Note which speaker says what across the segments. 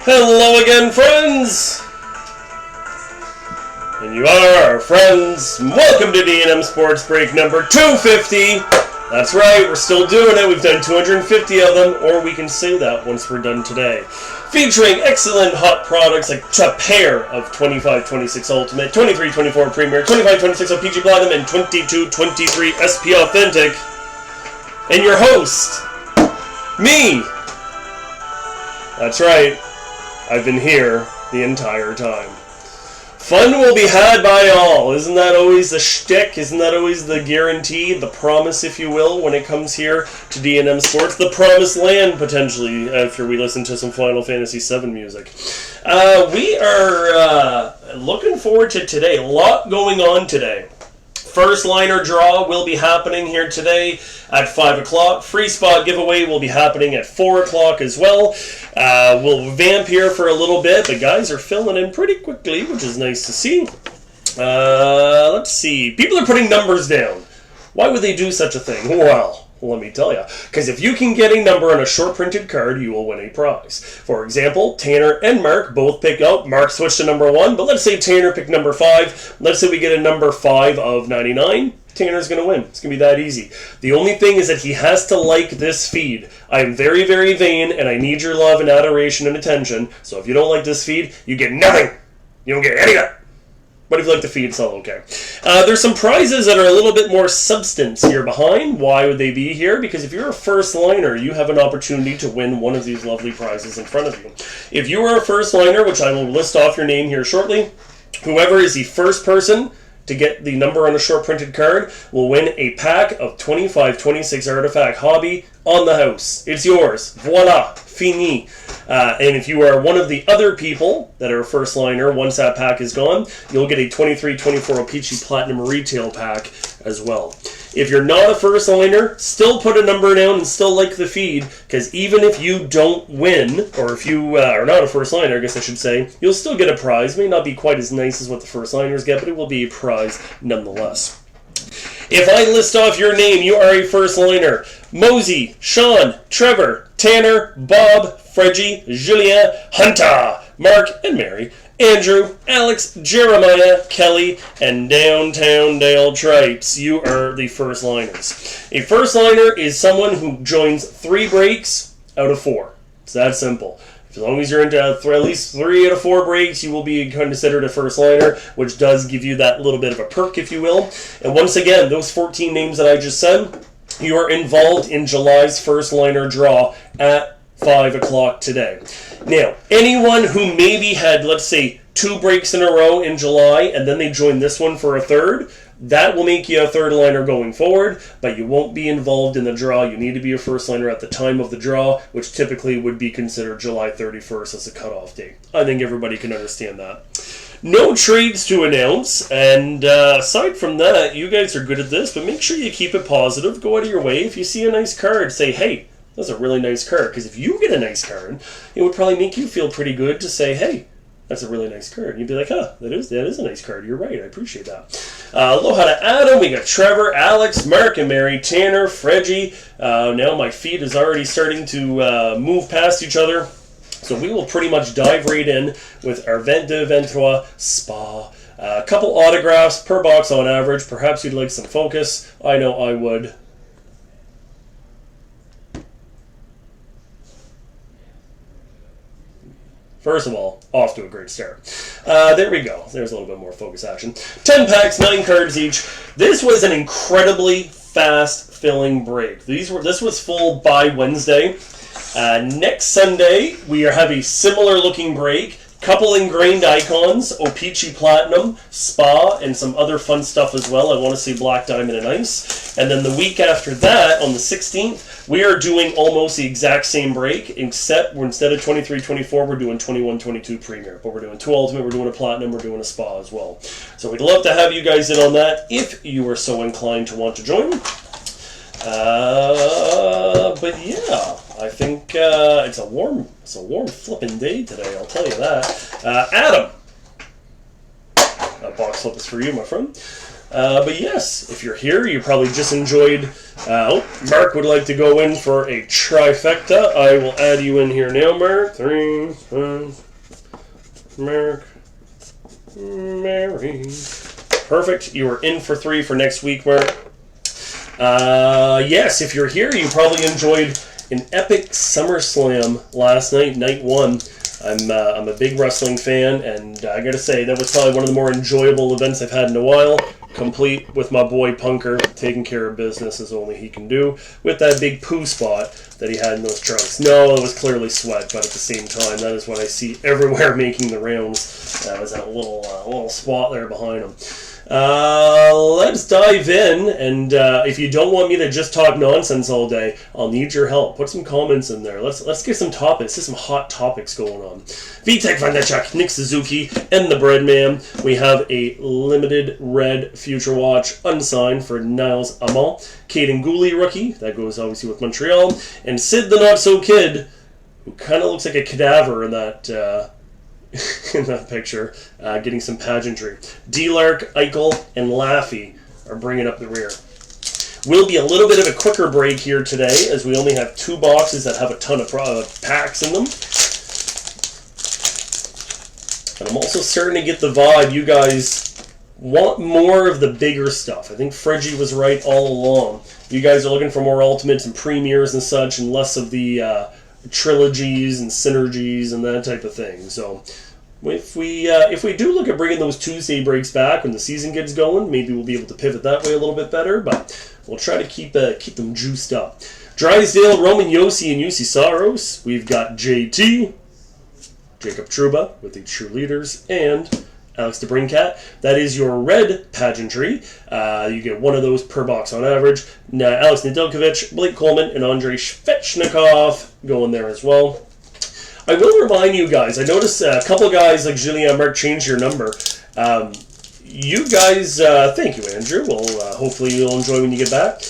Speaker 1: Hello again, friends! And you are our friends. Welcome to D&M Sports Break number 250. That's right, we're still doing it. We've done 250 of them, or we can say that once we're done today. Featuring excellent hot products like a pair of 25-26 Ultimate, 23-24 Premier, 25-26 OPC Platinum, and 22-23 SP Authentic. And your host, me. That's right. I've been here the entire time. Fun will be had by all. Isn't that always the shtick? Isn't that always the guarantee, the promise, if you will, when it comes here to D&M Sports? The promised land, potentially, after we listen to some Final Fantasy VII music. We are looking forward to today. A lot going on today. First liner draw will be happening here today at 5 o'clock. Free spot giveaway will be happening at 4 o'clock as well. We'll vamp here for a little bit, but guys are filling in pretty quickly, which is nice to see. Let's see. People are putting numbers down. Why would they do such a thing? Well, let me tell you. Because if you can get a number on a short printed card, you will win a prize. For example, Tanner and Mark both pick out. Mark switched to number 1, but let's say Tanner picked number 5. Let's say we get a number 5 of 99. Tanner's going to win. It's going to be that easy. The only thing is that he has to like this feed. I am very, very vain, and I need your love and adoration and attention. So if you don't like this feed, you get nothing. You don't get any of it. But if you like the feed, it's all okay. There's some prizes that are a little bit more substance here behind. Why would they be here? Because if you're a first liner, you have an opportunity to win one of these lovely prizes in front of you. If you are a first liner, which I will list off your name here shortly, whoever is the first person to get the number on a short printed card will win a pack of 25-26 Artifact Hobby on the house. It's yours. Voila. Fini. And if you are one of the other people that are a first liner, once that pack is gone, you'll get a 23-24 OPC Platinum retail pack as well. If you're not a first liner, still put a number down and still like the feed, because even if you don't win, or if you are not a first liner, I guess I should say, you'll still get a prize. It may not be quite as nice as what the first liners get, but it will be a prize nonetheless. If I list off your name, you are a first liner. Mosey, Sean, Trevor, Tanner, Bob, Freggie, Julien, Hunter, Mark, and Mary, Andrew, Alex, Jeremiah, Kelly, and Downtown Dale Tripes. You are the first liners. A first liner is someone who joins 3 breaks out of 4. It's that simple. As long as you're into at least 3 out of 4 breaks, you will be considered a first liner, which does give you that little bit of a perk, if you will. And once again, those 14 names that I just said, you are involved in July's first liner draw at 5 o'clock today. Now, anyone who maybe had, let's say, 2 breaks in a row in July, and then they join this one for a third, that will make you a third liner going forward, but you won't be involved in the draw. You need to be a first liner at the time of the draw, which typically would be considered July 31st as a cutoff date. I think everybody can understand that. No trades to announce, and aside from that, you guys are good at this, but make sure you keep it positive. Go out of your way. If you see a nice card, say, hey, that's a really nice card, because if you get a nice card, it would probably make you feel pretty good to say, hey, that's a really nice card. You'd be like, huh, that is a nice card. You're right. I appreciate that. Aloha to Adam. We got Trevor, Alex, Mark, and Mary, Tanner, Freggie. Now my feet is already starting to move past each other. So we will pretty much dive right in with our 2023 Spa. A couple autographs per box on average. Perhaps you'd like some focus. I know I would. First of all, off to a great start. There we go. There's a little bit more focus action. 10 packs, 9 cards each. This was an incredibly fast-filling break. This was full by Wednesday. Next Sunday, we have a similar-looking break. Couple ingrained icons, OPC Platinum, Spa, and some other fun stuff as well. I want to see Black Diamond and Ice. And then the week after that, on the 16th, we are doing almost the exact same break, except instead of 23-24, we're doing 21-22 Premier. But we're doing 2 Ultimate, we're doing a Platinum, we're doing a Spa as well. So we'd love to have you guys in on that if you are so inclined to want to join. But yeah, I think it's a warm flipping day today, I'll tell you that. Adam, that box flip is for you, my friend. But yes, if you're here, you probably just enjoyed... Mark would like to go in for a trifecta. I will add you in here now, Mark. 3, 5, Mark, Mary. Perfect. You are in for 3 for next week, Mark. Yes, if you're here, you probably enjoyed an epic SummerSlam last night, night 1. I'm a big wrestling fan, and I gotta say, that was probably one of the more enjoyable events I've had in a while, complete with my boy Punker taking care of business as only he can do, with that big poo spot that he had in those trunks. No, it was clearly sweat, but at the same time, that is what I see everywhere making the rounds. That was that little spot there behind him. Let's dive in, and if you don't want me to just talk nonsense all day, I'll need your help. Put some comments in there. Let's get some topics. There's some hot topics going on. Vitek Vandechuk, Nick Suzuki, and the Breadman. We have a limited red Future Watch unsigned for Niles Amon. Caden Gooley, rookie. That goes obviously with Montreal. And Sid the Not So Kid, who kind of looks like a cadaver in that... in that picture, getting some pageantry. D-Lark, Eichel, and Laffy are bringing up the rear. Will be a little bit of a quicker break here today, as we only have 2 boxes that have a ton of packs in them. And I'm also starting to get the vibe you guys want more of the bigger stuff. I think Fredgie was right all along. You guys are looking for more Ultimates and Premiers and such, and less of the... trilogies and synergies and that type of thing. So if we do look at bringing those Tuesday breaks back when the season gets going, maybe we'll be able to pivot that way a little bit better, but we'll try to keep them juiced up. Drysdale, Roman Yossi, and UC Saros. We've got JT, Jacob Truba with the True Leaders, and Alex DeBrincat. That is your red pageantry. You get 1 of those per box on average. Now, Alex Nedeljkovic, Blake Coleman, and Andrei Svechnikov go in there as well. I will remind you guys, I noticed a couple guys like Julien Marc changed your number. You guys, thank you, Andrew. Well, hopefully you'll enjoy when you get back.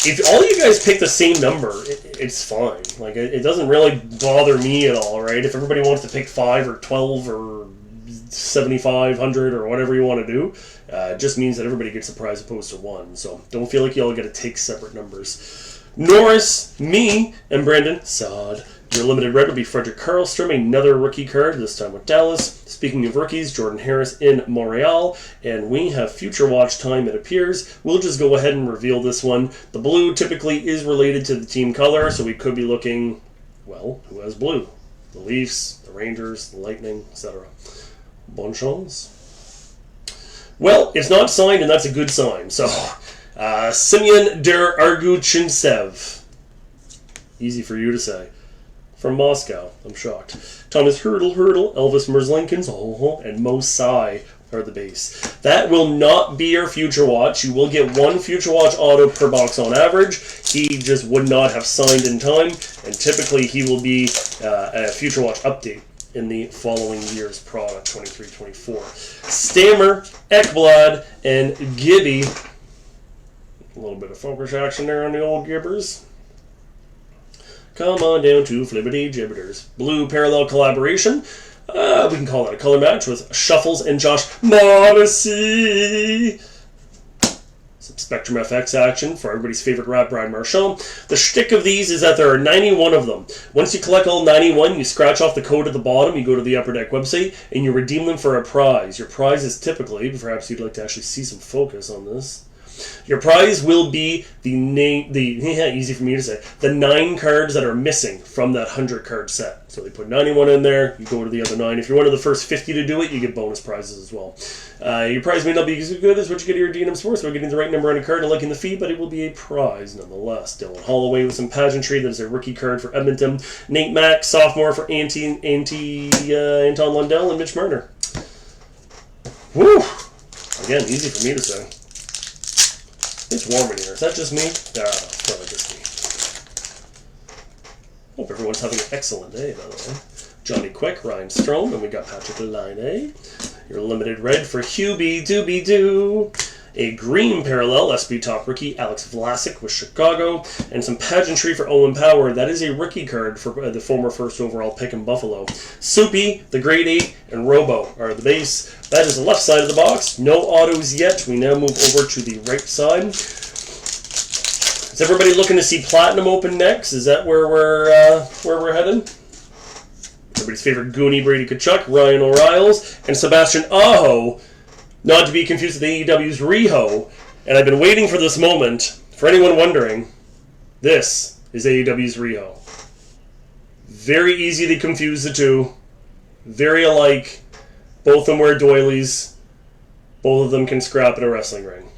Speaker 1: If all you guys pick the same number, it's fine. Like, it doesn't really bother me at all, right? If everybody wants to pick 5 or 12 or 7,500 or whatever you want to do, it just means that everybody gets a prize opposed to 1. So don't feel like you all got to take separate numbers. Norris, me, and Brandon Sod. Your limited red will be Frederick Karlstrom, another rookie card, this time with Dallas. Speaking of rookies, Jordan Harris in Montreal, and we have Future Watch time, it appears. We'll just go ahead and reveal this one. The blue typically is related to the team color, so we could be looking, well, who has blue? The Leafs, the Rangers, the Lightning, etc. Bonne chance. Well, it's not signed, and that's a good sign. So, Semyon Der-Arguchintsev. Easy for you to say. From Moscow. I'm shocked. Thomas Hurdle, Elvis Merzlinkins, and Mo Sai are the base. That will not be your Future Watch. You will get 1 Future Watch auto per box on average. He just would not have signed in time, and typically he will be a Future Watch update in the following year's product, 23-24. Stammer, Ekblad, and Gibby. A little bit of focus action there on the old Gibbers. Come on down to Flippity Gibbeters. Blue parallel collaboration. We can call that a color match with Shuffles and Josh Morrissey. Some Spectrum FX action for everybody's favorite rat, Brad Marchand. The shtick of these is that there are 91 of them. Once you collect all 91, you scratch off the code at the bottom, you go to the Upper Deck website, and you redeem them for a prize. Your prize is typically, perhaps you'd like to actually see some focus on this, your prize will be easy for me to say, the 9 cards that are missing from that 100 card set. So they put 91 in there, you go to the other 9. If you're one of the first 50 to do it, you get bonus prizes as well. Your prize may not be as good as what you get here at D&M Sports. We're getting the right number on a card and liking the fee, but it will be a prize nonetheless. Dylan Holloway with some pageantry. That is a rookie card for Edmonton. Nate Mack, sophomore for Anton Lundell, and Mitch Marner. Woo! Again, easy for me to say. It's warm in here. Is that just me? It's probably just me. Hope everyone's having an excellent day, by the way. Johnny Quick, Ryan Strome, and we got Patrick Laine. Your limited red for Hubie Doobie Doo. a green parallel, SB top rookie, Alex Vlasic with Chicago, and some pageantry for Owen Power. That is a rookie card for the former first overall pick in Buffalo. Soupy, the grade 8, and Robo are the base. That is the left side of the box. No autos yet. We now move over to the right side. Is everybody looking to see Platinum open next? Is that where we're headed? Everybody's favorite Goonie, Brady Tkachuk, Ryan O'Riles, and Sebastian Aho, not to be confused with AEW's Riho. And I've been waiting for this moment. For anyone wondering, this is AEW's Riho. Very easy to confuse the two. Very alike. Both of them wear doilies. Both of them can scrap in a wrestling ring.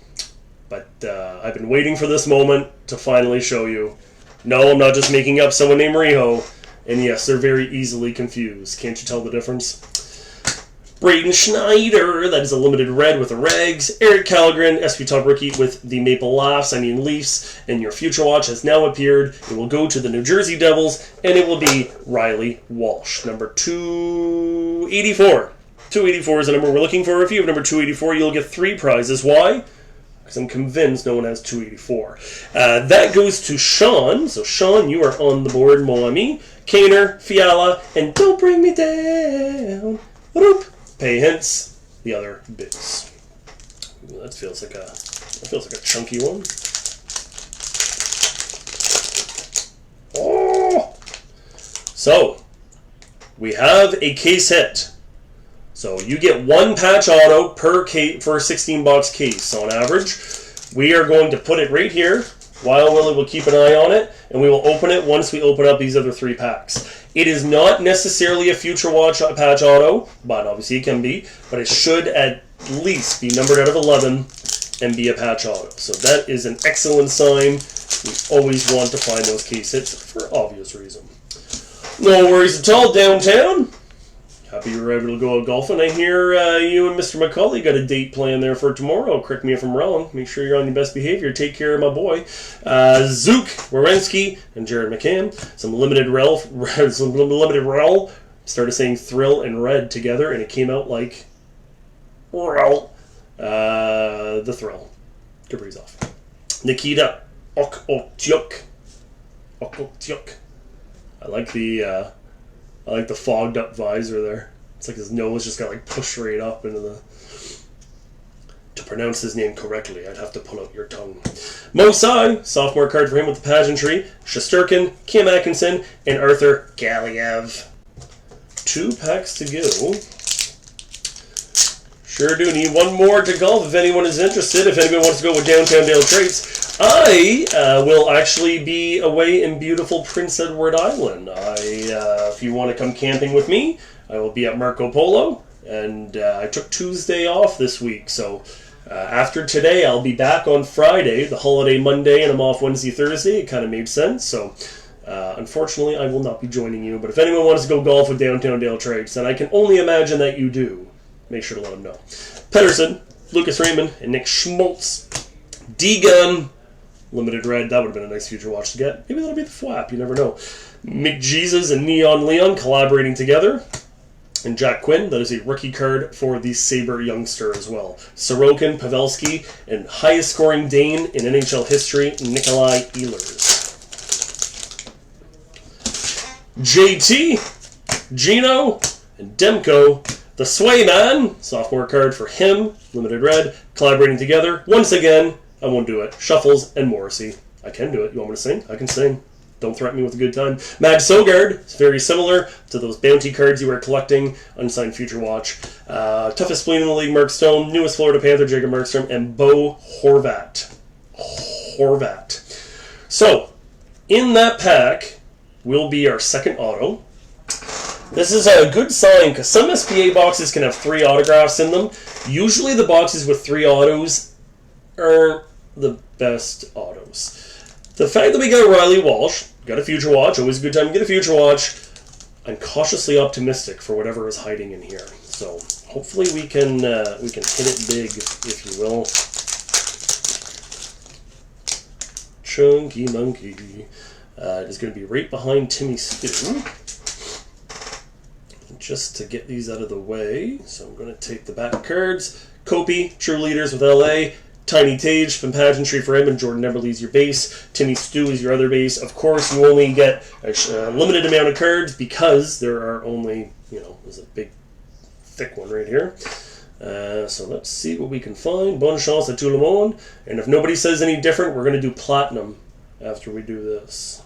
Speaker 1: But I've been waiting for this moment to finally show you. No, I'm not just making up someone named Riho. And yes, they're very easily confused. Can't you tell the difference? Braden Schneider, that is a limited red with the Rags. Eric Callaghan, SP Top Rookie with the Maple Leafs. And your Future Watch has now appeared. It will go to the New Jersey Devils, and it will be Riley Walsh, number 284. 284 is the number we're looking for. If you have number 284, you'll get 3 prizes. Why? Because I'm convinced no one has 284. That goes to Sean. So, Sean, you are on the board, mon ami. Kaner, Fiala, and Don't Bring Me Down. Pay hints, the other bits. Ooh, that feels like a chunky one. Oh! So, we have a case hit. So you get 1 patch auto per case for a 16-box case on average. We are going to put it right here. Wild Willie will keep an eye on it, and we will open it once we open up these other 3 packs. It is not necessarily a Future Watch patch auto, but obviously it can be, but it should at least be numbered out of 11 and be a patch auto. So that is an excellent sign. We always want to find those case hits for obvious reason. No worries at all, downtown. Happy you were able to go out golfing. I hear you and Mr. McCauley got a date planned there for tomorrow. Correct me if I'm wrong. Make sure you're on your best behavior. Take care of my boy. Zook, Wierenski, and Jared McCann. Some limited rel. Started saying thrill and red together, and it came out like rel. The thrill. Kaprizov. Nikita Okhotyuk. I like the fogged up visor there. It's like his nose just got like pushed right up into the... To pronounce his name correctly, I'd have to pull out your tongue. Mosai, sophomore card for him with the pageantry. Shesterkin, Kim Atkinson, and Arthur Galiev. 2 packs to go. Sure do need 1 more to golf if anyone is interested. If anyone wants to go with Downtown Dale Traits, I will actually be away in beautiful Prince Edward Island. If you want to come camping with me, I will be at Marco Polo, and I took Tuesday off this week, so after today, I'll be back on Friday, the holiday Monday, and I'm off Wednesday, Thursday. It kind of made sense, so unfortunately, I will not be joining you, but if anyone wants to go golf with Downtown Dale Traits, and I can only imagine that you do, make sure to let them know. Pedersen, Lucas Raymond, and Nick Schmaltz. D-Gun, limited red. That would have been a nice Future Watch to get. Maybe that'll be the flap. You never know. McJesus and Neon Leon collaborating together. And Jack Quinn. That is a rookie card for the Sabre youngster as well. Sorokin, Pavelski, and highest scoring Dane in NHL history, Nikolai Ehlers. JT, Gino, and Demko. The Swayman, sophomore card for him, limited red, collaborating together. Once again, I won't do it. Shuffles and Morrissey. I can do it. You want me to sing? I can sing. Don't threaten me with a good time. Mad Sogard. It's very similar to those bounty cards you were collecting. Unsigned Future Watch. Toughest spleen in the league, Mark Stone. Newest Florida Panther, Jacob Markstrom. And Bo Horvat. So, in that pack will be our second auto. This is a good sign because some SPA boxes can have 3 autographs in them. Usually the boxes with 3 autos aren't the best autos. The fact that we got Riley Walsh, got a Future Watch, always a good time to get a Future Watch, I'm cautiously optimistic for whatever is hiding in here. So hopefully we can hit it big, if you will. Chunky Monkey. It is going to be right behind Timmy Stu. Just to get these out of the way, so I'm going to take the back cards. Kopi, True Leaders with LA. Tiny Tage from Pageantry for him, and Jordan Eberle's your base. Timmy Stu is your other base. Of course, you only get a limited amount of cards because there are only, there's a big, thick one right here. So let's see what we can find. Bonne chance à tout le monde. And if nobody says any different, we're going to do Platinum after we do this.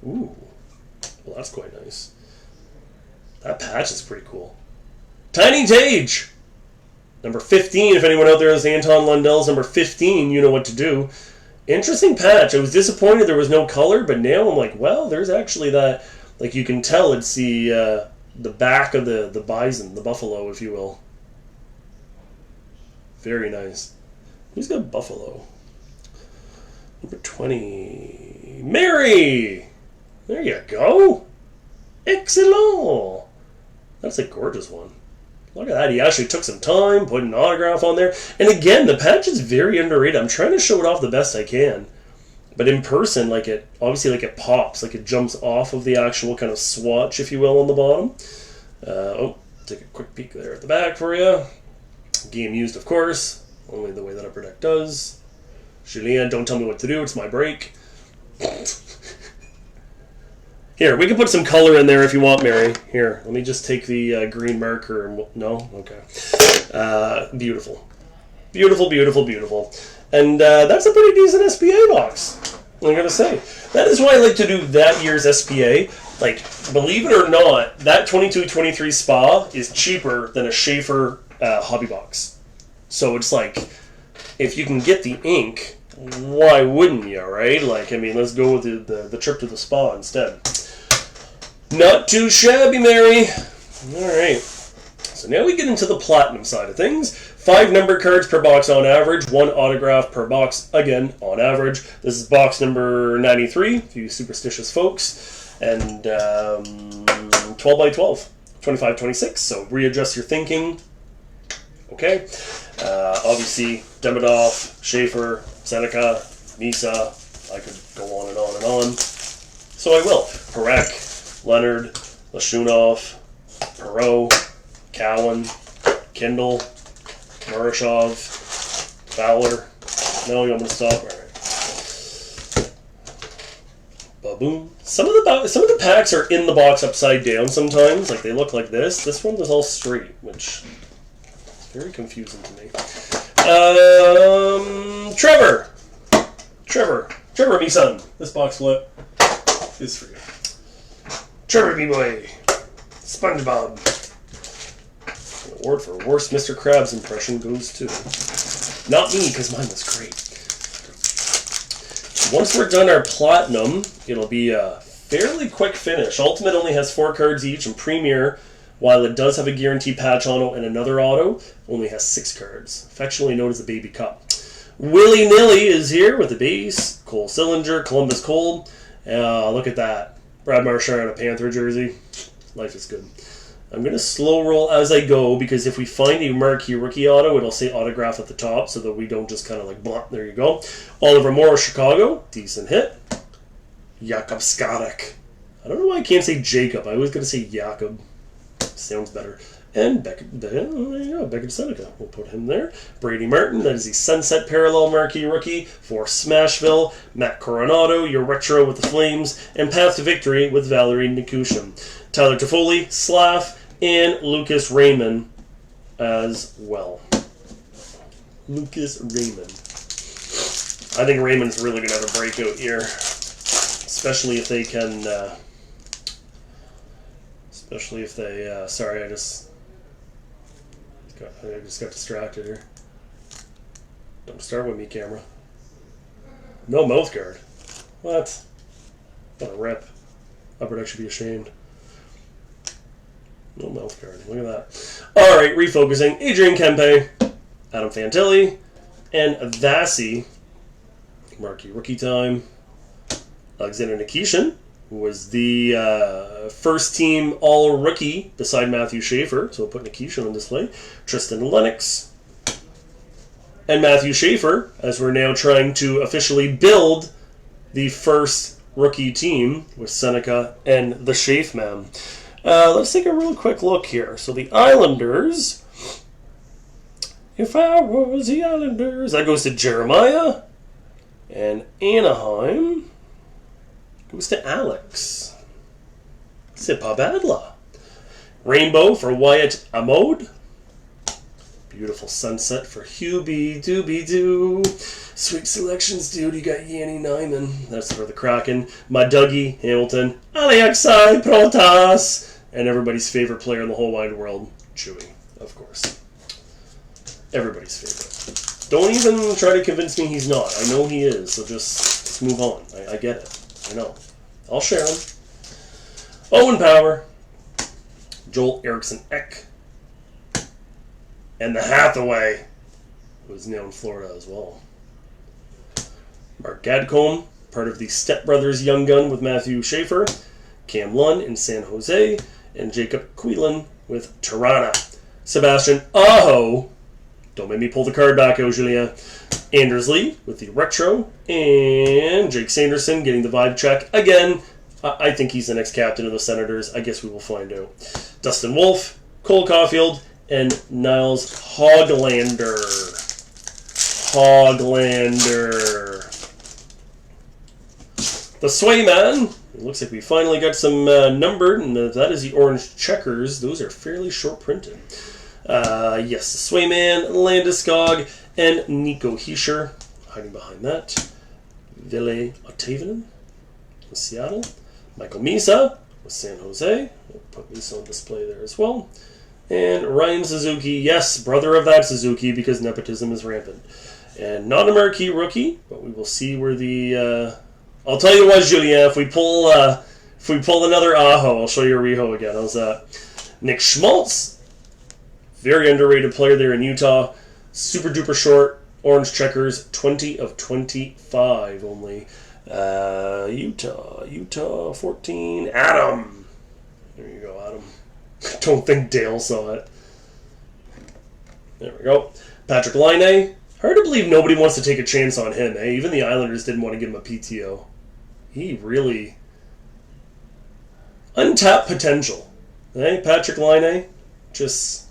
Speaker 1: Ooh, well, that's quite nice. That patch is pretty cool. Tiny Tage, number 15. If anyone out there has Anton Lundell's number 15, you know what to do. Interesting patch. I was disappointed there was no color, but now I'm like, well, there's actually that. Like, you can tell it's the back of the bison, the buffalo, if you will. Very nice. Who's got buffalo? Number 20. Mary! There you go. Excellent. That's a gorgeous one. Look at that. He actually took some time, put an autograph on there. And again, the patch is very underrated. I'm trying to show it off the best I can. But in person, obviously it pops. Like, it jumps off of the actual kind of swatch, if you will, on the bottom. Take a quick peek there at the back for you. Game used, of course. Only the way that Upper Deck does. Julien, don't tell me what to do. It's my break. Here, we can put some color in there if you want, Mary. Here, let me just take the green marker. And no? Okay. Beautiful. Beautiful, beautiful, beautiful. And that's a pretty decent SPA box, I'm going to say. That is why I like to do that year's SPA. Like, believe it or not, that 22-23 Spa is cheaper than a Schaefer hobby box. So it's like, if you can get the ink, why wouldn't you, right? Like, I mean, let's go with the trip to the spa instead. Not too shabby, Mary. All right. So now we get into the platinum side of things. 5 number cards per box on average. 1 autograph per box, again, on average. This is box number 93, for you superstitious folks. And 12 by 12. 25-26. So readjust your thinking. Okay. Obviously, Demidov, Schaefer, Seneca, Misa. I could go on and on and on. So I will. Perec, Leonard, Lashunov, Perot, Cowan, Kindle, Murashov, Fowler. No, you want me to stop? All right. Ba-boom. Some of the packs are in the box upside down sometimes. Like, they look like this. This one was all straight, which is very confusing to me. Trevor, me son. This box flip is for you. Trevor, me boy. SpongeBob. The award for worst Mr. Krabs impression goes to not me, because mine was great. Once we're done our platinum, it'll be a fairly quick finish. Ultimate only has 4 cards each, and Premier, while it does have a guaranteed patch auto and another auto, only has 6 cards, affectionately known as the Baby Cup. Willy Nilly is here with the base. Cole Sillinger, Columbus Cold. Look at that. Brad Marchand in a Panther jersey. Life is good. I'm going to slow roll as I go, because if we find a Marquee Rookie auto, it'll say autograph at the top, so that we don't just kind of like, blah, there you go. Oliver Moore, Chicago. Decent hit. Jakub Skarek. I don't know why I can't say Jacob. I always got to say Jakob. Sounds better. And Beckett Seneca. We'll put him there. Brady Martin, that is the Sunset Parallel Marquee Rookie for Smashville. Matt Coronado, your retro with the Flames. And Path to Victory with Valerie Nikushin. Tyler Toffoli, Slav, and Lucas Raymond as well. Lucas Raymond. I think Raymond's really going to have a breakout year. Especially if they can... sorry, I just got distracted here. Don't start with me, camera. No mouth guard. What? What a rip. Upper Deck should be ashamed. No mouth guard. Look at that. Alright, refocusing. Adrian Kempe, Adam Fantilli, and Vasi. Marquee Rookie time. Alexander Nikishin, who was the first team all-rookie beside Matthew Schaefer, so we'll put Nikishin on display. Tristan Lennox. And Matthew Schaefer, as we're now trying to officially build the first rookie team with Seneca and the Shafe Man. Let's take a real quick look here. So the Islanders, if I was the Islanders, that goes to Jeremiah. And Anaheim goes to Alex. C'est pas bad là. Rainbow for Wyatt Amode. Beautiful sunset for Hubie Doobie Doo. Sweet selections, dude. You got Yanni Nyman. That's for the Kraken. My Dougie Hamilton. Alexei Protas. And everybody's favorite player in the whole wide world, Chewy, of course. Everybody's favorite. Don't even try to convince me he's not. I know he is, so just move on. I get it. I know. I'll share him. Owen Power. Joel Eriksson Ek. And the Hathaway, who's now in Florida as well. Mark Gadcombe, part of the Step Brothers Young Gun with Matthew Schaefer. Cam Lunn in San Jose. And Jacob Quillen with Tirana. Sebastian Aho. Don't make me pull the card back, Julien. Anders Lee with the Retro. And Jake Sanderson getting the vibe check. Again, I think he's the next captain of the Senators. I guess we will find out. Dustin Wolf, Cole Caulfield, and Niles Hoglander. The Swayman. It looks like we finally got some numbered, and that is the orange checkers. Those are fairly short printed. Yes, the Swayman, Landeskog, and Nico Hischier. Hiding behind that. Ville Otavian with Seattle. Michael Misa with San Jose. We'll put Misa on display there as well. And Ryan Suzuki, yes, brother of that Suzuki, because nepotism is rampant. And not a marquee rookie, but we will see where the... I'll tell you what, Julien, if we pull another Aho, I'll show you a Riho again. How's that? Nick Schmaltz, very underrated player there in Utah. Super duper short, orange checkers, 20 of 25 only. Utah 14. Adam. There you go, Adam. Don't think Dale saw it. There we go. Patrick Laine. Hard to believe nobody wants to take a chance on him, eh? Even the Islanders didn't want to give him a PTO. He really... untapped potential. Eh? Patrick Laine. Just...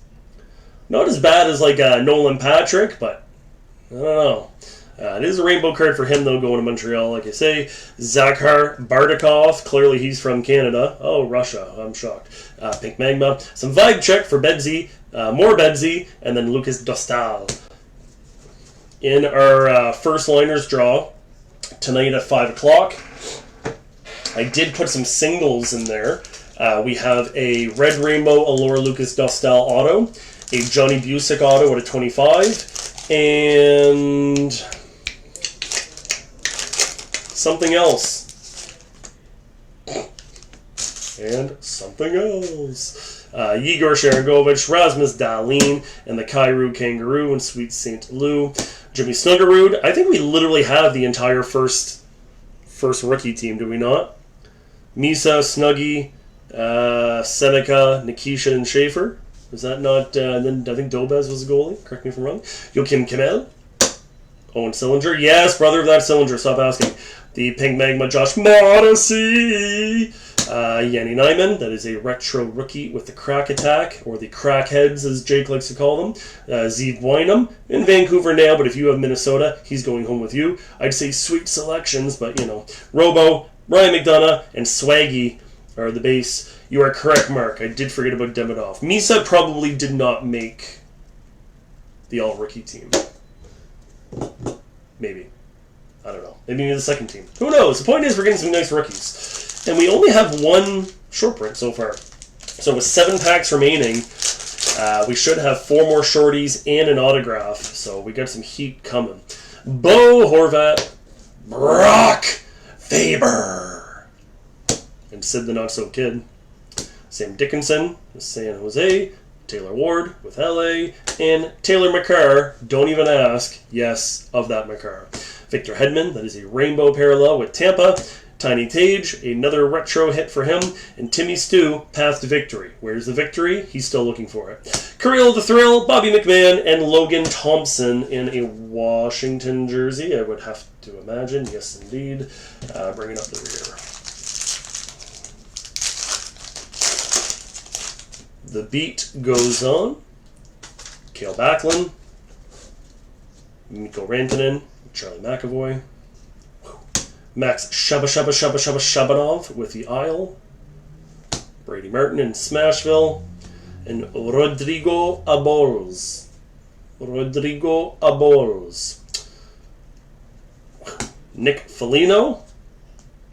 Speaker 1: not as bad as like Nolan Patrick, but I don't know. It is a rainbow card for him, though, going to Montreal, like I say. Zakhar Bardakov. Clearly, he's from Canada. Oh, Russia. I'm shocked. Pink Magma. Some vibe check for Bedsy. More Bedsy. And then Lucas Dostal. In our first liners draw tonight at 5 o'clock, I did put some singles in there. We have a Red Rainbow Allure Lucas Dostal auto. A Johnny Busick auto at a 25. And... something else. And something else. Yegor Sharangovich, Rasmus Dahlin, and the Kairu Kangaroo and Sweet St. Lou. Jimmy Snuggerud. I think we literally have the entire first rookie team, do we not? Misa, Snuggie, Seneca, Nikisha, and Schaefer. Is that not... then I think Dobez was the goalie. Correct me if I'm wrong. Joachim Kimmel. Owen Sillinger. Yes, brother of that Sillinger. Stop asking. The Pink Magma, Josh Modesty. Yanni Nyman. That is a retro rookie with the crack attack, or the crackheads, as Jake likes to call them. Zeev Wynham in Vancouver now, but if you have Minnesota, he's going home with you. I'd say sweet selections, but, you know. Robo, Ryan McDonough, and Swaggy are the base. You are correct, Mark. I did forget about Demidov. Misa probably did not make the all-rookie team. Maybe. I don't know. Maybe the second team. Who knows? The point is we're getting some nice rookies. And we only have one short print so far. So with 7 packs remaining, we should have 4 more shorties and an autograph. So we got some heat coming. Bo Horvat, Brock Faber, and Sid the Not So Kid. Sam Dickinson with San Jose, Taylor Ward with LA, and Taylor McCarr, don't even ask, yes, of that McCarr. Victor Hedman, that is a rainbow parallel with Tampa. Tiny Tage, another retro hit for him. And Timmy Stu, Path to Victory. Where's the victory? He's still looking for it. Kirill the Thrill, Bobby McMahon, and Logan Thompson in a Washington jersey. I would have to imagine. Yes, indeed. Bringing up the rear. The beat goes on. Cale Backlund, Mikko Rantanen, Charlie McAvoy, Max Shabanov with the Isle, Brady Martin in Smashville, and Rodrigo Abols. Nick Foligno,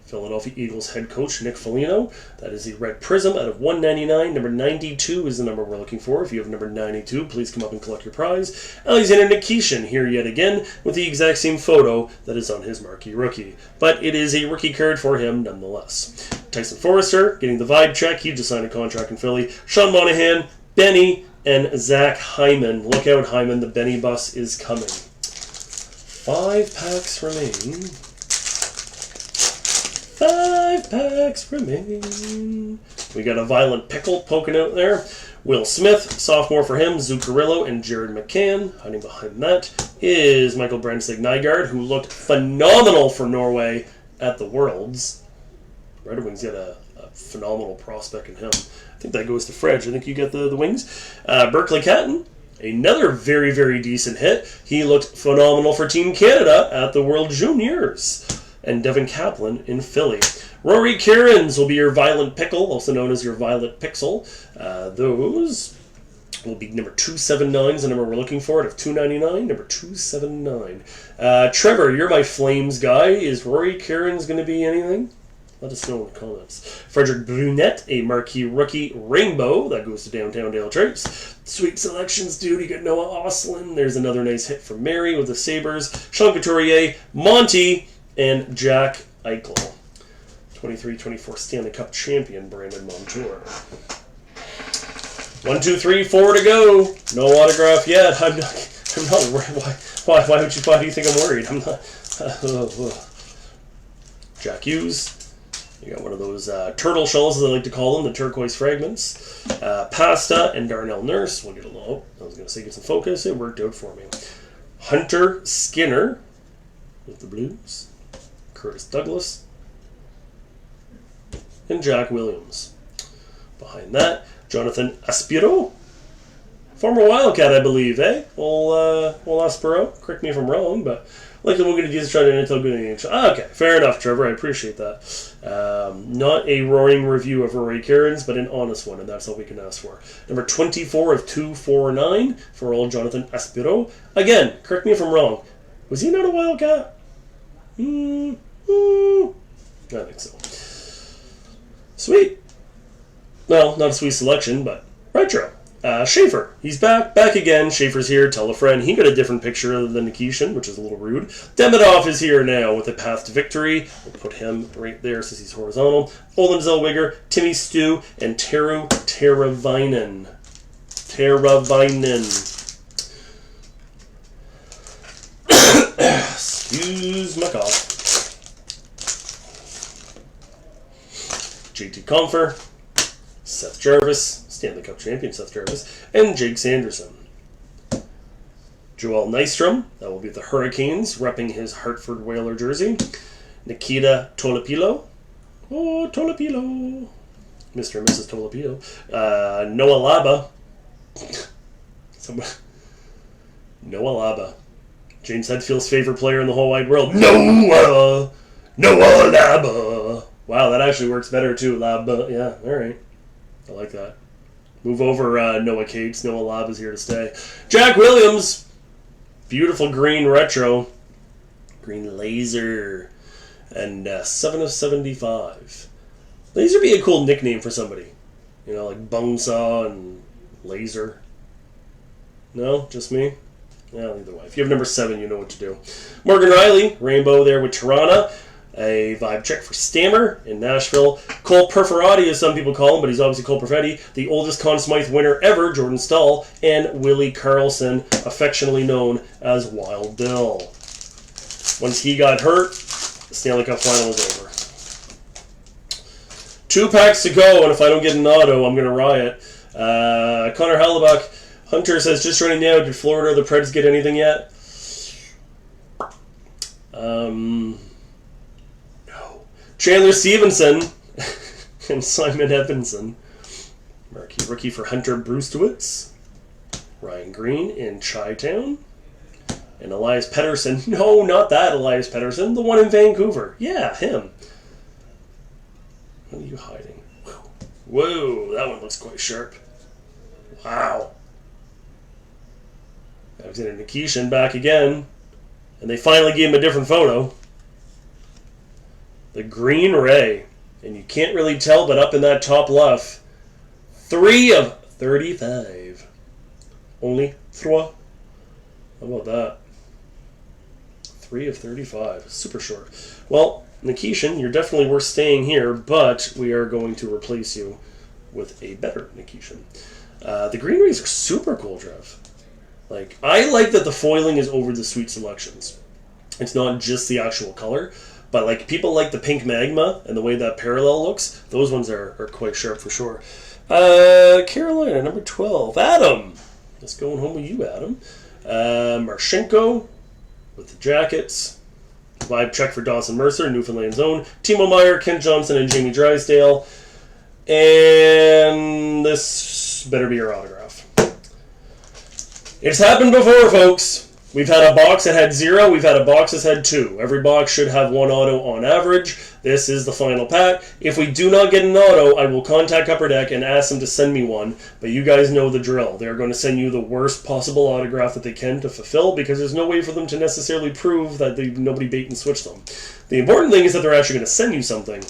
Speaker 1: Philadelphia Eagles head coach Nick Foligno. That is the red prism out of 199. Number 92 is the number we're looking for. If you have number 92, please come up and collect your prize. Alexander Nikishin here yet again with the exact same photo that is on his marquee rookie. But it is a rookie card for him nonetheless. Tyson Forrester getting the vibe check. He just signed a contract in Philly. Sean Monahan, Benny, and Zach Hyman. Look out, Hyman. The Benny bus is coming. 5 packs remain. 5 packs remain. We got a Violent Pickle poking out there. Will Smith, sophomore for him. Zuccarello and Jared McCann. Hiding behind that is Michael Brenstig-Nygaard, who looked phenomenal for Norway at the Worlds. Red Wings got a phenomenal prospect in him. I think that goes to Fredge. I think you get the Wings. Berkeley Catton, another very, very decent hit. He looked phenomenal for Team Canada at the World Juniors. And Devin Kaplan in Philly. Rory Cairns will be your Violent Pickle, also known as your Violet Pixel. Those will be number 279 is the number we're looking for out of 299. Number 279. Trevor, you're my Flames guy. Is Rory Cairns going to be anything? Let us know in the comments. Frederick Brunette, a marquee rookie rainbow. That goes to Downtown Dale Trace. Sweet selections, dude. You got Noah Oslin. There's another nice hit from Mary with the Sabres. Sean Couturier, Monty, and Jack Eichel. 23-24 Stanley Cup champion Brandon Montour. 1, 2, 3, 4 to go. No autograph yet. I'm not worried. Why do you think I'm worried? I'm not. Jack Hughes. You got one of those turtle shells, as I like to call them, the turquoise fragments. Pasta and Darnell Nurse. We'll get a little. I was going to say get some focus. It worked out for me. Hunter Skinner with the Blues. Curtis Douglas, and Jack Williams. Behind that, Jonathan Aspiro, former Wildcat, I believe, eh? Well, Aspiro, correct me if I'm wrong, but like we're going to just try to until good NHL. Okay, fair enough, Trevor. I appreciate that. Not a roaring review of Rory Cairns, but an honest one, and that's all we can ask for. Number 24 of 249 for old Jonathan Aspiro. Again, correct me if I'm wrong. Was he not a Wildcat? I think so. Sweet. Well, not a sweet selection, but retro. Schaefer. He's back again. Schaefer's here. Tell a friend. He got a different picture other than Nikishin, which is a little rude. Demidov is here now with a path to victory. We'll put him right there since he's horizontal. Olin Zellweger, Timmy Stu, and Teravainen. Excuse my cough. JT Compher, Seth Jarvis, Stanley Cup champion Seth Jarvis, and Jake Sanderson. Joel Nystrom, that will be the Hurricanes, repping his Hartford Whaler jersey. Nikita Tolopilo. Oh, Tolopilo. Mr. and Mrs. Tolopilo. Noah Laba. Noah Laba. James Hetfield's favorite player in the whole wide world. Noah Laba. Wow, that actually works better too. Laba. Yeah, all right. I like that. Move over, Noah Cates. Noah Laba is here to stay. Jack Williams. Beautiful green retro. Green laser. And 7 of 75. Laser be a cool nickname for somebody. You know, like Bonesaw and Laser. No? Just me? Yeah, either way. If you have number 7, you know what to do. Morgan Riley, rainbow there with Tirana. A vibe check for Stammer in Nashville. Cole Perforati, as some people call him, but he's obviously Cole Perfetti. The oldest Conn Smythe winner ever, Jordan Stahl. And Willie Carlson, affectionately known as Wild Bill. Once he got hurt, the Stanley Cup final was over. 2 packs to go, and if I don't get an auto, I'm going to riot. Connor Hallebuck, Hunter says, just running now, did Florida or the Preds get anything yet? No. Chandler Stevenson and Simon Edmondson. Marquee rookie for Hunter Brustowitz. Ryan Green in Chi-Town. And Elias Pettersson. No, not that Elias Pettersson. The one in Vancouver. Yeah, him. What are you hiding? Whoa, that one looks quite sharp. Wow. Alexander Nikishin back again. And they finally gave him a different photo. The Green Ray. And you can't really tell, but up in that top left, 3 of 35. Only 3. How about that? 3 of 35. Super short. Well, Nikishin, you're definitely worth staying here, but we are going to replace you with a better Nikishin. The Green Rays are super cool, Trev. Like, I like that the foiling is over the sweet selections. It's not just the actual color, but like people like the pink magma and the way that parallel looks. Those ones are quite sharp for sure. Carolina, number 12. Adam. Just going home with you, Adam. Marchenko with the Jackets. Vibe check for Dawson Mercer, Newfoundland's own. Timo Meyer, Kent Johnson, and Jamie Drysdale. And this better be your autograph. It's happened before, folks. We've had a box that had 0. We've had a box that's had 2. Every box should have 1 auto on average. This is the final pack. If we do not get an auto, I will contact Upper Deck and ask them to send me one. But you guys know the drill. They're going to send you the worst possible autograph that they can to fulfill because there's no way for them to necessarily prove that nobody bait and switched them. The important thing is that they're actually going to send you something.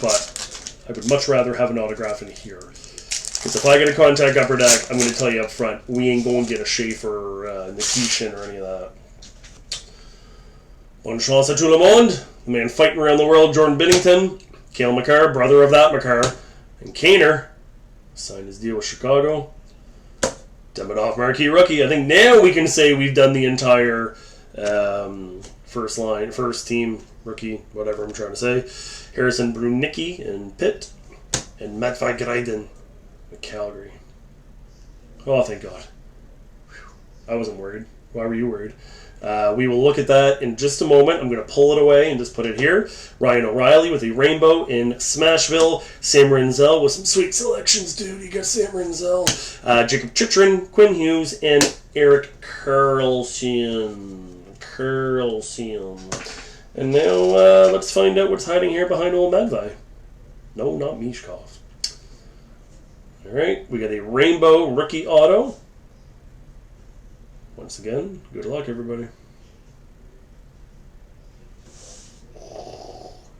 Speaker 1: But I would much rather have an autograph in here. Because if I get a contact Upper Deck, I'm going to tell you up front, we ain't going to get a Schaefer, Nikishin, or any of that. Bonne chance à tout le monde. The man fighting around the world, Jordan Binnington. Cale Makar, brother of that Makar. And Kaner signed his deal with Chicago. Demidov marquee rookie. I think now we can say we've done the entire first team rookie, whatever I'm trying to say. Harrison Brunicki and Pitt. And Matvei Greiden. Calgary. Oh, thank God. Whew. I wasn't worried. Why were you worried? We will look at that in just a moment. I'm going to pull it away and just put it here. Ryan O'Reilly with a rainbow in Smashville. Sam Renzel with some sweet selections, dude. You got Sam Renzel. Jacob Chychrun, Quinn Hughes, and Eric Carlson. And now let's find out what's hiding here behind old Matvei. No, not Mishkov. All right, we got a rainbow rookie auto. Once again, good luck, everybody.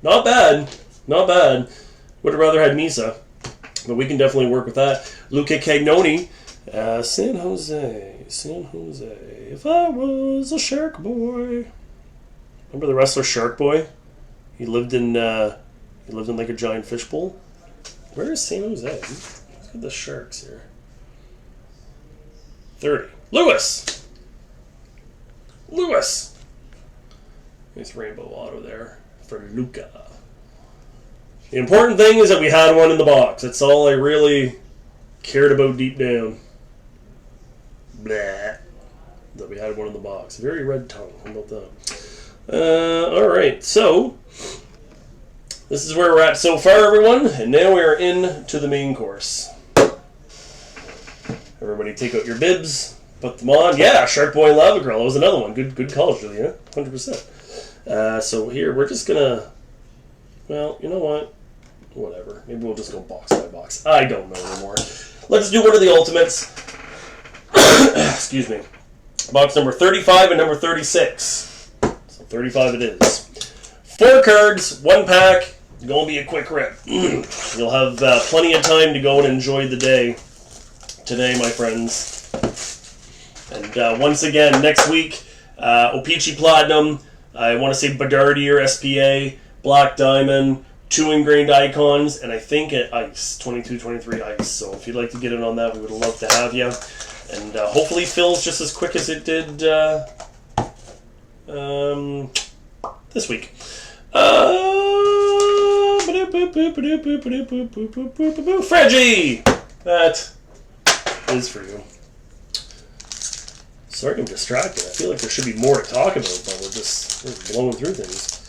Speaker 1: Not bad. Not bad. Would have rather had Misa, but we can definitely work with that. Luca Cagnoni, San Jose. If I was a Shark Boy. Remember the wrestler Shark Boy? He lived in like a giant fishbowl. Where is San Jose? Look at the Sharks here. 30. Lewis! Nice rainbow auto there for Luca. The important thing is that we had one in the box. That's all I really cared about deep down. Blah. That we had one in the box. Very red tongue. How about that? Alright, so this is where we're at so far, everyone. And now we are into the main course. Everybody take out your bibs, put them on. Yeah, Shark Boy Lava Girl. That was another one. Good call, Julia. 100%. So here, we're just going to... Well, you know what? Whatever. Maybe we'll just go box by box. I don't know anymore. Let's do one of the ultimates. Excuse me. Box number 35 and number 36. So 35 it is. 4 cards, 1 pack. Going to be a quick rip. You'll have plenty of time to go and enjoy the day. Today, my friends. And once again, next week, OPC Platinum, I want to say Bedardier SPA, Black Diamond, 2 ingrained icons, and I think at Ice, 22-23 Ice. So if you'd like to get in on that, we would love to have you. And hopefully fills just as quick as it did this week. Fredgie! That is for you. Sorry I'm distracted. I feel like there should be more to talk about, but we're blowing through things.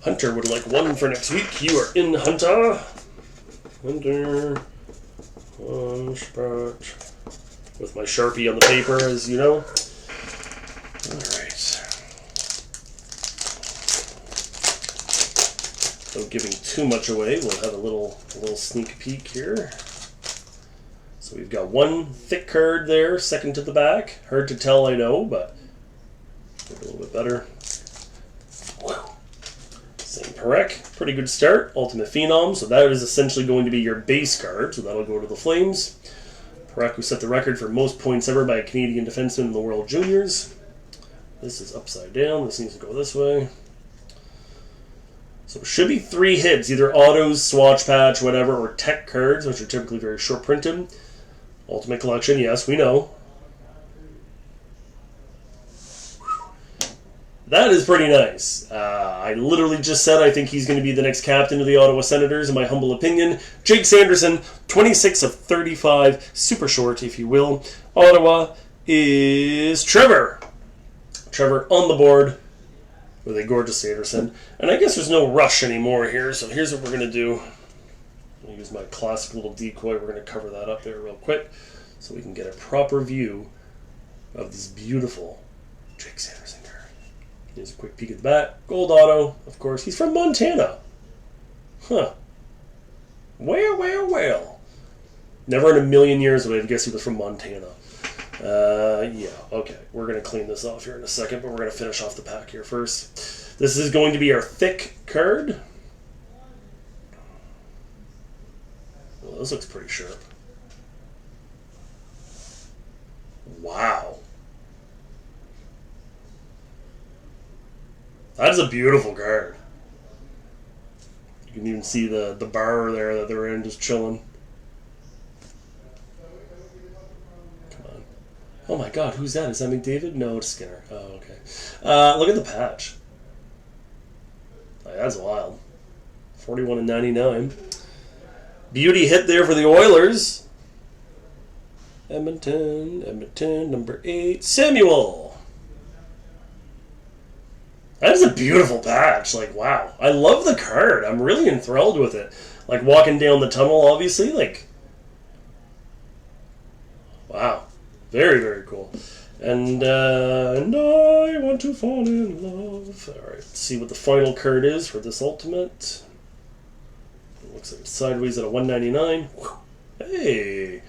Speaker 1: Hunter would like one for next week. You are in, Hunter. Hunter. One spot. With my Sharpie on the paper, as you know. Alright. Without giving too much away, we'll have a little sneak peek here. So we've got one thick card there, second to the back. Hard to tell, I know, but a little bit better. St. Perec, pretty good start. Ultimate Phenom, so that is essentially going to be your base card, so that'll go to the Flames. Perec, who set the record for most points ever by a Canadian defenseman in the World Juniors. This is upside down. This needs to go this way. So it should be 3 hits, either autos, swatch patch, whatever, or tech cards, which are typically very short printed. Ultimate Collection, yes, we know. That is pretty nice. I literally just said I think he's going to be the next captain of the Ottawa Senators, in my humble opinion. Jake Sanderson, 26 of 35, super short, if you will. Ottawa is Trevor. Trevor on the board with a gorgeous Sanderson. And I guess there's no rush anymore here, so here's what we're going to do. I'm going to use my classic little decoy. We're going to cover that up there real quick so we can get a proper view of this beautiful Jake Sanderson card. Here's a quick peek at the back. Gold auto, of course. He's from Montana. Huh. Well. Never in a million years would I have guessed he was from Montana. Yeah, okay. We're going to clean this off here in a second, but we're going to finish off the pack here first. This is going to be our thick card. Well, this looks pretty sharp. Wow. That is a beautiful card. You can even see the bar there that they're in, just chilling. Come on. Oh my god, who's that? Is that McDavid? No, it's Skinner. Oh, okay. Look at the patch. That's wild. 41 and 99. Beauty hit there for the Oilers. Edmonton, number 8. Samuel. That is a beautiful patch. Like, wow. I love the card. I'm really enthralled with it. Like, walking down the tunnel, obviously. Like, wow. Very, very cool. And I want to fall in love. Alright, let's see what the final card is for this Ultimate. It looks like it's sideways at a 199. Hey!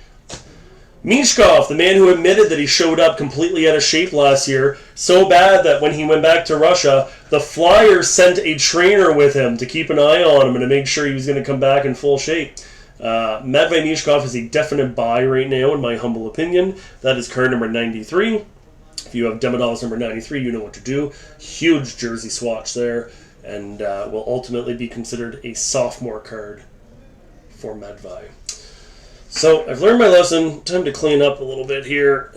Speaker 1: Mishkov, the man who admitted that he showed up completely out of shape last year, so bad that when he went back to Russia, the Flyers sent a trainer with him to keep an eye on him and to make sure he was going to come back in full shape. Matvei Mishkov is a definite buy right now, in my humble opinion. That is card number 93. If you have Demidov's number 93, you know what to do. Huge jersey swatch there, and will ultimately be considered a sophomore card for Matvei. So, I've learned my lesson. Time to clean up a little bit here.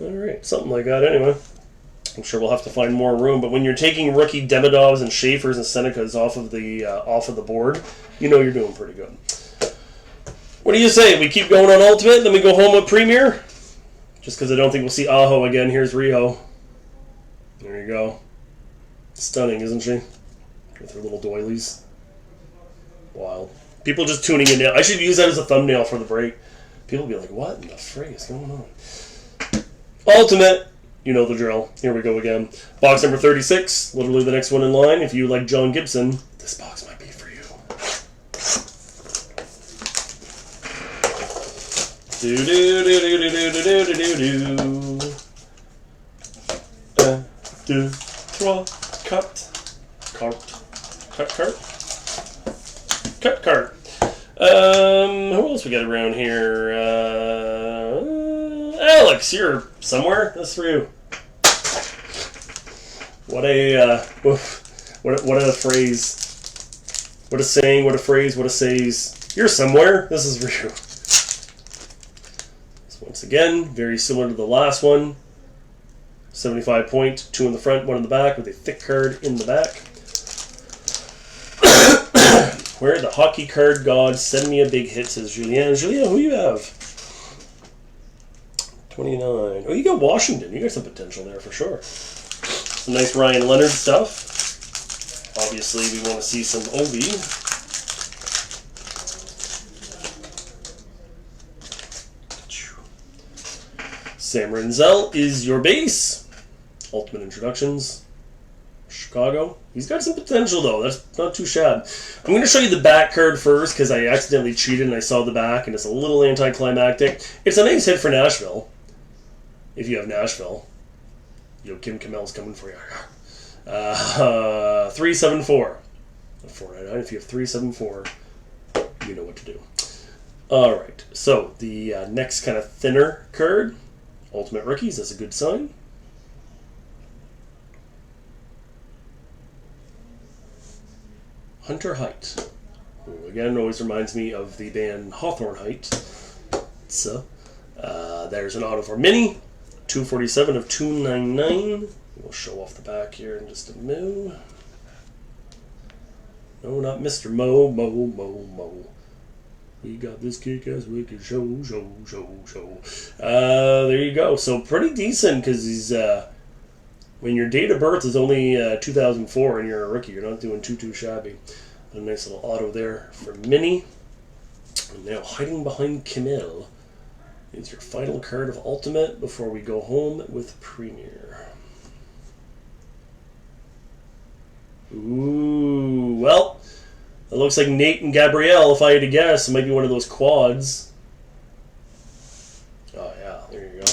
Speaker 1: Alright, something like that anyway. I'm sure we'll have to find more room, but when you're taking rookie Demidovs and Schaefers and Senecas off of the board, you know you're doing pretty good. What do you say? We keep going on Ultimate, then we go home with Premier? Just because I don't think we'll see Aho again. Here's Rio. There you go. Stunning, isn't she? With her little doilies. Wild. People just tuning in now. I should use that as a thumbnail for the break. People will be like, what in the frig is going on? Ultimate. You know the drill. Here we go again. Box number 36, literally the next one in line. If you like John Gibson, this box might be for you. Cut. Who else we got around here? Alex, you're somewhere, that's for you. What a what a phrase. What a saying, what a phrase, what a says. You're somewhere, this is for you. So once again, very similar to the last one. 75 point, 2 in the front, 1 in the back, with a thick card in the back. Where the hockey card god, send me a big hit, says Julien. Julien, who you have? 29. Oh, you got Washington. You got some potential there for sure. Some nice Ryan Leonard stuff. Obviously, we want to see some Ovi. Sam Renzel is your base. Ultimate Introductions. Chicago. He's got some potential, though. That's not too shabby. I'm going to show you the back card first, because I accidentally cheated and I saw the back, and it's a little anticlimactic. It's a nice hit for Nashville. If you have Nashville. Yo, Kim Kamel's coming for you. 374. 499. If you have 374, you know what to do. Alright, so the next kind of thinner card. Ultimate Rookies, that's a good sign. Hunter Height. Who again always reminds me of the band Hawthorne Height. So, there's an auto for Mini. 247 of 299. We'll show off the back here in just a minute. No, not Mr. Mo. We got this kick-ass wicked show. There you go. So pretty decent, because he's when your date of birth is only 2004 and you're a rookie, you're not doing too shabby. A nice little auto there for Mini. And now hiding behind Camille is your final card of Ultimate before we go home with Premier. Ooh, well, it looks like Nate and Gabrielle, if I had to guess. It might be one of those quads. Oh, yeah, there you go.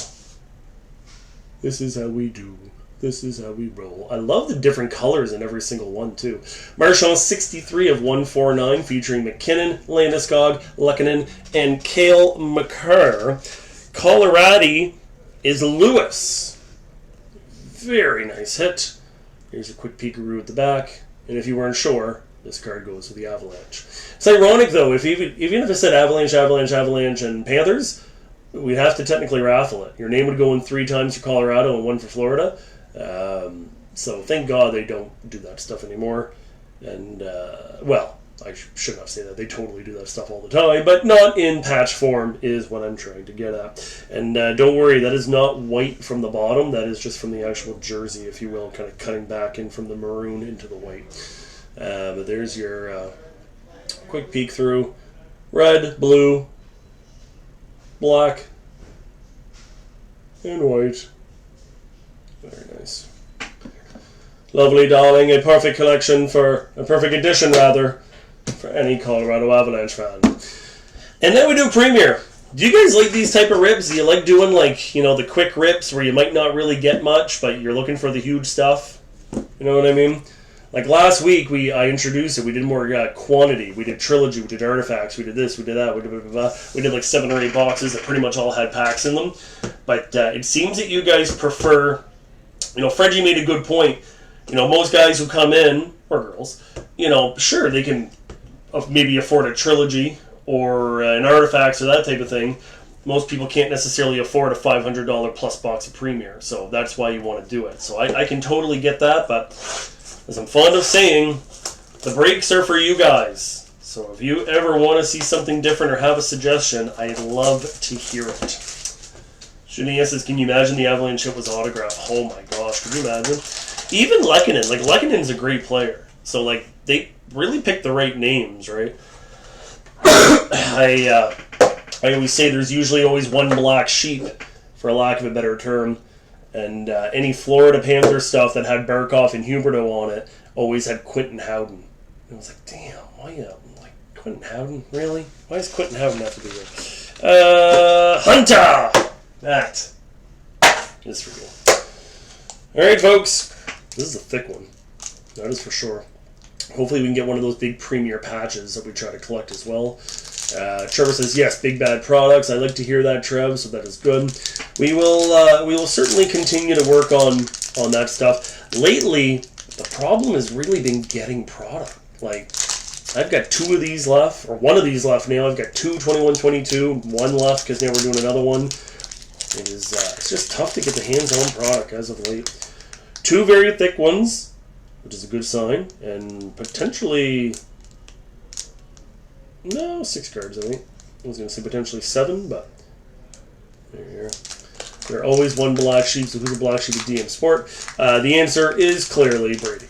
Speaker 1: This is how we do. This is how we roll. I love the different colors in every single one, too. Marchand 63 of 149, featuring McKinnon, Landeskog, Lehkonen, and Cale Makar. Colorado is Lewis. Very nice hit. Here's a quick peekaroo at the back. And if you weren't sure, this card goes with the Avalanche. It's ironic, though. Even if it said Avalanche, and Panthers, we'd have to technically raffle it. Your name would go in 3 times for Colorado and 1 for Florida. So thank God they don't do that stuff anymore. And, well, I should not say that. They totally do that stuff all the time, but not in patch form is what I'm trying to get at. And don't worry, that is not white from the bottom. That is just from the actual jersey, if you will, kind of cutting back in from the maroon into the white. But there's your quick peek through. Red, blue, black, and white. Very nice. Lovely, darling. A perfect edition, for any Colorado Avalanche fan. And then we do Premier. Do you guys like these type of rips? Do you like doing, like, you know, the quick rips where you might not really get much, but you're looking for the huge stuff? You know what I mean? Like last week, I introduced it. We did more quantity. We did Trilogy. We did Artifacts. We did this. We did that. We did blah, blah, blah. We did like 7 or 8 boxes that pretty much all had packs in them. But it seems that you guys prefer... You know, Freddy made a good point. You know, most guys who come in, or girls, you know, sure, they can maybe afford a Trilogy or an Artifacts or that type of thing. Most people can't necessarily afford a $500 plus box of Premier. So that's why you want to do it. So I can totally get that, but... As I'm fond of saying, the breaks are for you guys. So if you ever want to see something different or have a suggestion, I'd love to hear it. Julien says, can you imagine the Avalanche hit was autographed? Oh my gosh, could you imagine? Even Lehkonen. Like, Lehkonen's a great player. So, like, they really picked the right names, right? I always say there's usually always one black sheep, for lack of a better term. And any Florida Panther stuff that had Barkov and Huberdeau on it always had Quentin Howden. And I was like, damn, why like Quentin Howden? Really? Why does Quentin Howden have to be here? Hunter! That is for you. Alright, folks. This is a thick one. That is for sure. Hopefully we can get one of those big Premier patches that we try to collect as well. Trevor says, yes, big bad products. I like to hear that, Trev, so that is good. We will certainly continue to work on that stuff. Lately, the problem has really been getting product. Like, I've got 2 of these left, or 1 of these left now. I've got 2 21-22, 1 left because now we're doing another one. It is, it's just tough to get the hands-on product as of late. 2 very thick ones, which is a good sign, and potentially... No, 6 cards, I think. I was going to say potentially 7, but there. There are always one black sheep, so who's a black sheep of D&M Sport? The answer is clearly Brady.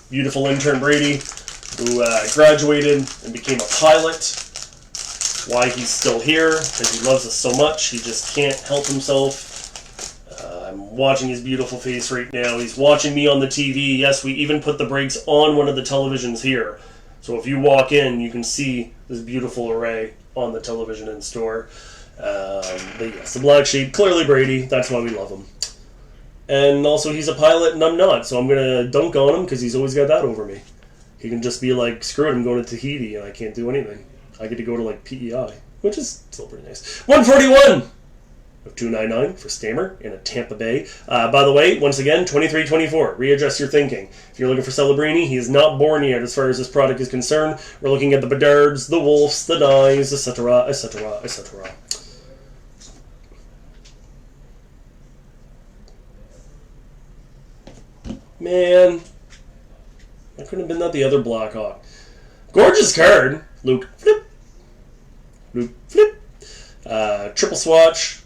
Speaker 1: Beautiful intern Brady, who graduated and became a pilot. Why he's still here, because he loves us so much, he just can't help himself. I'm watching his beautiful face right now. He's watching me on the TV. Yes, we even put the breaks on one of the televisions here. So if you walk in, you can see this beautiful array on the television in store. But yes, the black sheep, clearly Brady. That's why we love him. And also, he's a pilot and I'm not, so I'm going to dunk on him because he's always got that over me. He can just be like, screw it, I'm going to Tahiti and I can't do anything. I get to go to like PEI, which is still pretty nice. 141 of 299 for Stammer in a Tampa Bay. By the way, once again, 23-24. Readjust your thinking. If you're looking for Celebrini, he is not born yet as far as this product is concerned. We're looking at the Bedards, the Wolves, the Dyes, etc., etc., etc. Man, I couldn't have been that the other Blackhawk. Gorgeous card. Luke, flip. Luke, flip. Triple swatch.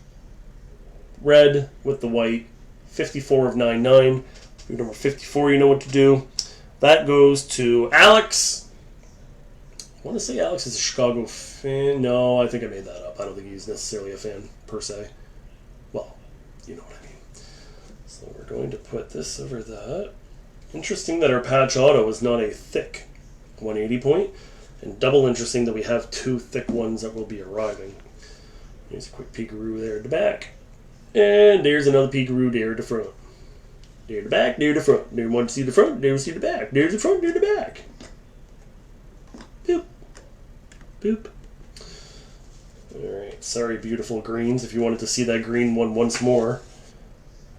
Speaker 1: Red with the white, 54 of 99. Number 54, you know what to do. That goes to Alex. I want to say Alex is a Chicago fan. No, I think I made that up. I don't think he's necessarily a fan, per se. Well, you know what I mean. So we're going to put this over that. Interesting that our patch auto is not a thick 180 point. And double interesting that we have 2 thick ones that will be arriving. Here's a quick peekaroo there at the back. And there's another peekaroo there at the front. There the back, there the front. There want to see the front, there see the back. There's the front, there the back. Boop. Boop. Alright, sorry beautiful greens. If you wanted to see that green one once more.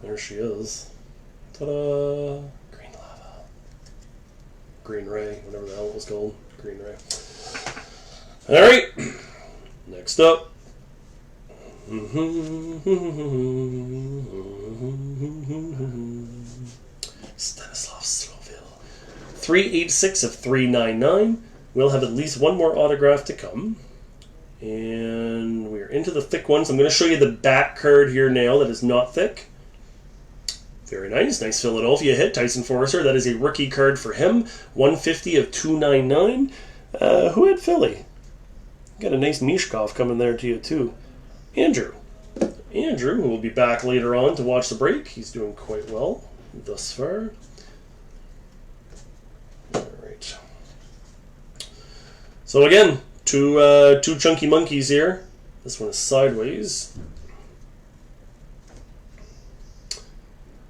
Speaker 1: There she is. Ta-da! Green lava. Green ray, whatever the hell it was called. Green ray. Alright. Next up. Stanislav Slovil. 386 of 399. We'll have at least one more autograph to come. And we're into the thick ones. I'm going to show you the back card here now that is not thick. Very nice. Nice Philadelphia hit. Tyson Forrester. That is a rookie card for him. 150 of 299. Who had Philly? Got a nice Mishkov coming there to you too. Andrew. Andrew, who will be back later on to watch the break. He's doing quite well thus far. Alright. So again, two chunky monkeys here. This one is sideways.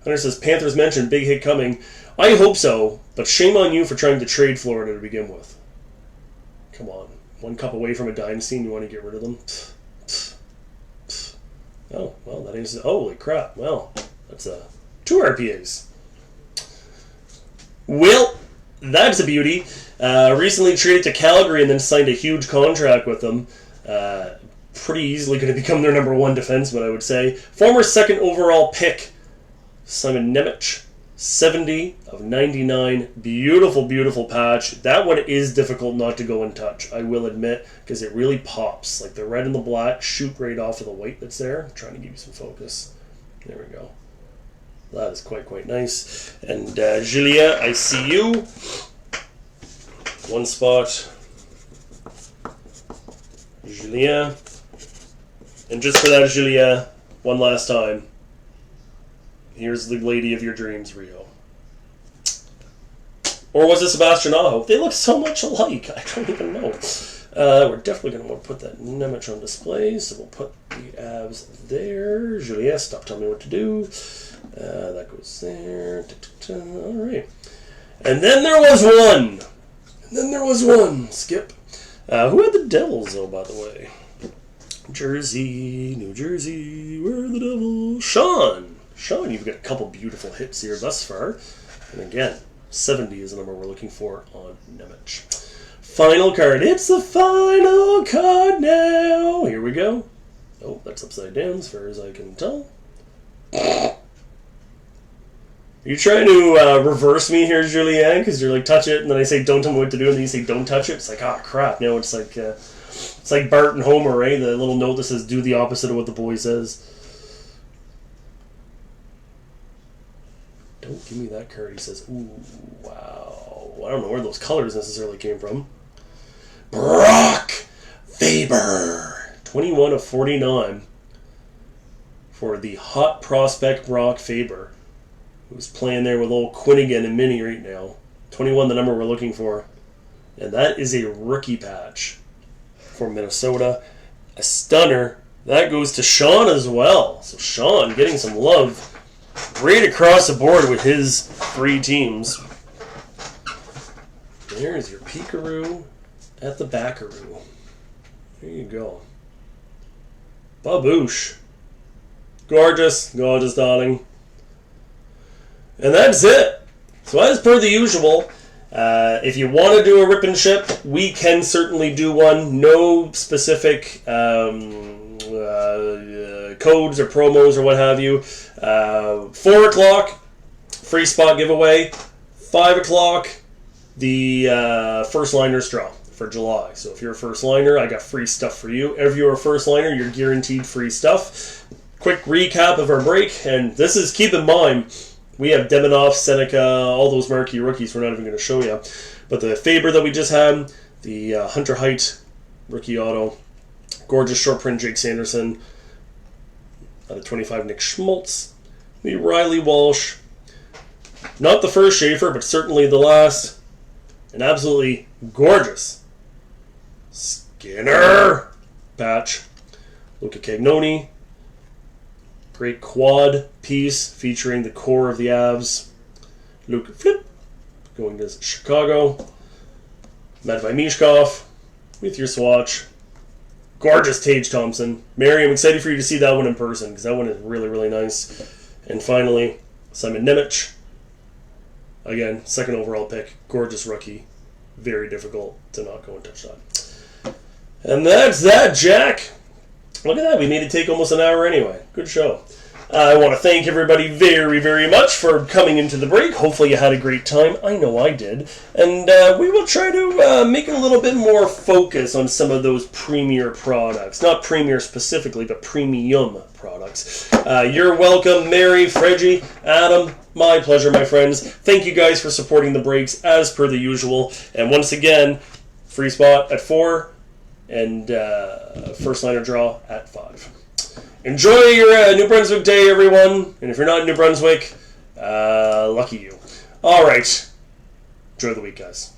Speaker 1: Hunter says, Panthers mentioned big hit coming. I hope so, but shame on you for trying to trade Florida to begin with. Come on. 1 cup away from a dynasty and you want to get rid of them? Oh, well, that is... Holy crap. Well, that's 2 RPAs. Well, that's a beauty. Recently traded to Calgary and then signed a huge contract with them. Pretty easily going to become their number 1 defenseman, I would say. Former 2nd overall pick, Simon Nemec. 70 of 99. Beautiful, beautiful patch. That one is difficult not to go and touch, I will admit, because it really pops. Like the red and the black shoot right off of the white that's there. I'm trying to give you some focus. There we go. That is quite nice. And Julia, I see you. 1 spot. Julia. And just for that, Julia, one last time. Here's the lady of your dreams, Rio. Or was it Sebastian Aho? They look so much alike. I don't even know. We're definitely going to want to put that Nemec on display, so we'll put the abs there. Juliet, stop telling me what to do. That goes there. All right. And then there was one. Skip. Who had the Devils, though, by the way? Jersey, New Jersey, where are the Devils? Sean, you've got a couple beautiful hits here thus far. And again, 70 is the number we're looking for on Nemec. Final card. It's the final card now. Here we go. Oh, that's upside down as far as I can tell. Are you trying to reverse me here, Julianne? Because you're like, touch it, and then I say, don't tell me what to do, and then you say, don't touch it. It's like, ah, crap. Now it's like Bart and Homer, right? The little note that says, do the opposite of what the boy says. Don't give me that card. He says, ooh, wow. I don't know where those colors necessarily came from. Brock Faber. 21 of 49 for the hot prospect Brock Faber, who's playing there with old Quinnigan and Minnie right now. 21, the number we're looking for. And that is a rookie patch for Minnesota. A stunner. That goes to Sean as well. So Sean getting some love right across the board with his 3 teams. There's your Peekaroo at the Backaroo. There you go. Baboosh. Gorgeous, gorgeous, darling. And that's it. So as per the usual, if you want to do a rip and ship, we can certainly do one. No specific codes or promos or what have you. 4 o'clock, free spot giveaway. 5 o'clock, the first liners draw for July. So if you're a first liner, I got free stuff for you. If you're a first liner, you're guaranteed free stuff. Quick recap of our break, and this is, keep in mind, we have Deminoff, Seneca, all those marquee rookies we're not even going to show you. But the Faber that we just had, the Hunter Height rookie auto, gorgeous short print Jake Sanderson, the 25 Nick Schmaltz, the Riley Walsh, not the first Schaefer, but certainly the last, an absolutely gorgeous Skinner patch, Luca Cagnoni, great quad piece featuring the core of the Avs, Luca Flip going to Chicago, Matvei Mishkov with your swatch, gorgeous Tage Thompson. Mary, I'm excited for you to see that one in person because that one is really, really nice. And finally, Simon Nemec. Again, second overall pick, gorgeous rookie. Very difficult to not go and touch that. And that's that, Jack. Look at that. We made it take almost an hour anyway. Good show. I want to thank everybody very, very much for coming into the break. Hopefully you had a great time. I know I did. And we will try to make a little bit more focus on some of those premier products. Not premier specifically, but premium products. You're welcome, Mary, Freggie, Adam. My pleasure, my friends. Thank you guys for supporting the breaks as per the usual. And once again, free spot at 4 and first liner draw at 5. Enjoy your New Brunswick Day, everyone. And if you're not in New Brunswick, lucky you. All right. Enjoy the week, guys.